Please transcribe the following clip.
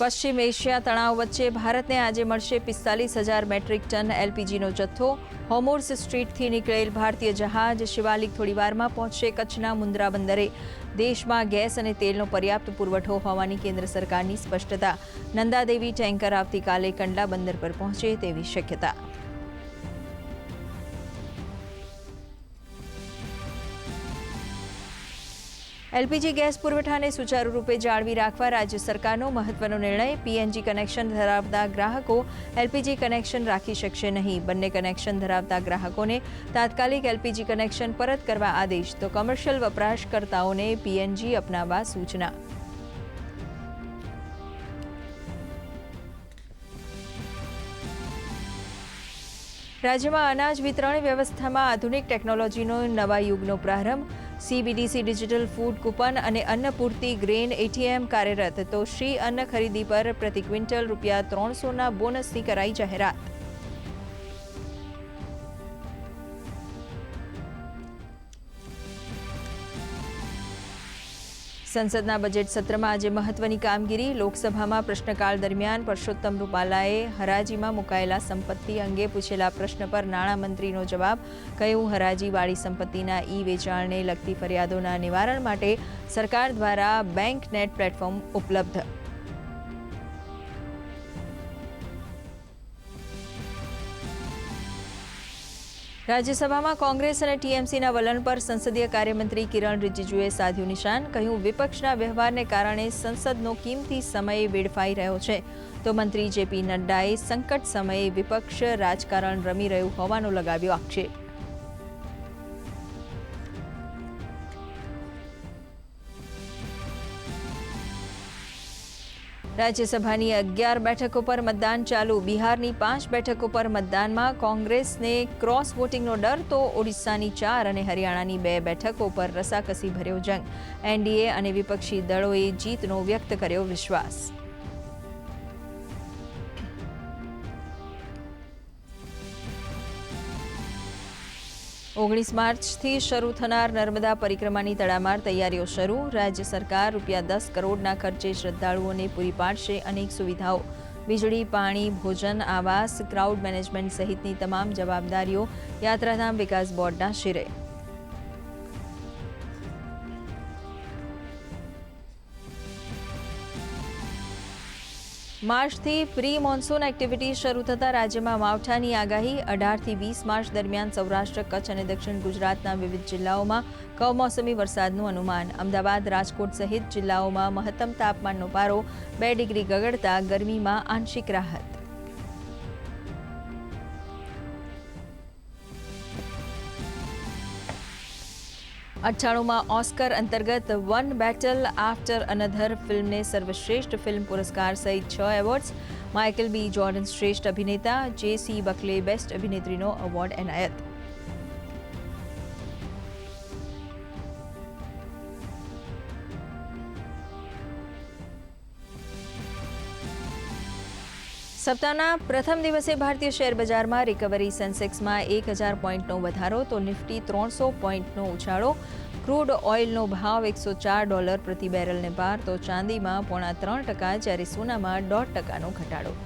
પશ્ચિમ એશિયા તણાવ વચ્ચે ભારતને આજે મળશે 45,000 મેટ્રિક ટન એલપીજીનો જથ્થો. હોર્મુઝ સ્ટ્રીટથી નીકળેલ ભારતીય જહાજ શિવાલિક થોડીવારમાં પહોંચશે કચ્છના મુન્દ્રા બંદરે. દેશમાં ગેસ અને તેલનો પર્યાપ્ત પુરવઠો હોવાની કેન્દ્ર સરકારની સ્પષ્ટતા. નંદાદેવી ટેન્કર આવતીકાલે કંડલા બંદર પર પહોંચે તેવી શક્યતા. એલપીજી ગેસ પુરવઠાને સુચારુ રૂપે જાળવી રાખવા રાજ્ય સરકારનો મહત્વનો નિર્ણય. પીએનજી કનેક્શન ધરાવતા ગ્રાહકો એલપીજી કનેક્શન રાખી શકશે નહીં. બંને કનેક્શન ધરાવતા ગ્રાહકોને તાત્કાલિક એલપીજી કનેક્શન પરત કરવા આદેશ. તો કોમર્શિયલ વપરાશકર્તાઓને પીએનજી અપનાવવા સૂચના. રાજ્યમાં અનાજ વિતરણ વ્યવસ્થામાં આધુનિક ટેકનોલોજીનો નવા યુગનો પ્રારંભ. સીબીડીસી ડિજિટલ ફૂડ કૂપન અને અન્નપૂર્તિ ગ્રેન એટીએમ કાર્યરત. તો શ્રી અન્ન ખરીદી પર પ્રતિ ક્વિન્ટલ ₹300ના બોનસની કરાઈ જાહેરાત. સંસદના બજેટ સત્રમાં આજે મહત્વની કામગીરી. લોકસભામાં પ્રશ્નકાળ દરમિયાન પરસોત્તમ રૂપાલાએ હરાજીમાં મુકાયેલા સંપત્તિ અંગે પૂછેલા પ્રશ્ન પર નાણામંત્રીનો જવાબ. કહ્યું, હરાજીવાળી સંપત્તિના વેચાણને લગતી ફરિયાદોના નિવારણ માટે સરકાર દ્વારા બેંક નેટ પ્લેટફોર્મ ઉપલબ્ધ. રાજ્યસભામાં કોંગ્રેસ અને ટીએમસીના વલણ પર સંસદીય કાર્યમંત્રી કિરણ રિજિજુએ સાધ્યું નિશાન. કહ્યું, વિપક્ષના વ્યવહારને કારણે સંસદનો કિંમતી સમય વેડફાઈ રહ્યો છે. તો મંત્રી જેપી નડ્ડાએ સંકટ સમયે વિપક્ષ રાજકારણ રમી રહ્યું હોવાનો લગાવ્યો આક્ષેપ. રાજ્યસભાની 11 બેઠકો પર મતદાન ચાલુ. બિહારની 5 બેઠકો પર મતદાનમાં કોંગ્રેસને ક્રોસ વોટિંગનો ડર. તો ઓડિશાની 4 અને હરિયાણાની 2 બેઠકો પર રસાકસી ભર્યો જંગ. એનડીએ અને વિપક્ષી દળોએ જીતનો વ્યક્ત કર્યો વિશ્વાસ. માર્ચથી શરૂ થનાર નર્મદા પરિક્રમાની તડામાર તૈયારીઓ શરૂ. રાજ્ય સરકાર ₹10 કરોડના ખર્ચે શ્રદ્ધાળુઓને પૂરી પાડશે અનેક સુવિધાઓ. વીજળી, પાણી, ભોજન, આવાસ, ક્રાઉડ મેનેજમેન્ટ સહિતની તમામ જવાબદારીઓ યાત્રાધામ વિકાસ બોર્ડના શિરે. માર્ચથી પ્રી મોન્સૂન એક્ટિવિટી શરૂ થતાં રાજ્યમાં માવઠાની આગાહી. 18થી 20 માર્ચ દરમિયાન સૌરાષ્ટ્ર, કચ્છ અને દક્ષિણ ગુજરાતના વિવિધ જિલ્લાઓમાં કમોસમી વરસાદનું અનુમાન. અમદાવાદ, રાજકોટ સહિત જિલ્લાઓમાં મહત્તમ તાપમાનનો પારો 2 ડિગ્રી ગગડતા ગરમીમાં આંશિક રાહત. માં ઓસ્કર અંતર્ગત વન બેટલ આફ્ટર અનધર ફિલ્મને સર્વશ્રેષ્ઠ ફિલ્મ પુરસ્કાર સહિત 6 એવોર્ડ્સ. માઇકલ બી જોર્ડન શ્રેષ્ઠ અભિનેતા, જેસી બકલે બેસ્ટ અભિનેત્રીનો એવોર્ડ એનાયત. સપ્તાહના પ્રથમ દિવસે ભારતીય શેર બજારમાં રિકવરી. સેન્સેક્સમાં 1000 પોઈન્ટનો વધારો. તો નિફ્ટી 300 પોઈન્ટનો ઉછાળો. ક્રૂડ ઓઇલનો ભાવ $104 પ્રતિ બેરલને પાર. તો ચાંદીમાં 0.3%, જ્યારે સોનામાં 0.5% ઘટાડો.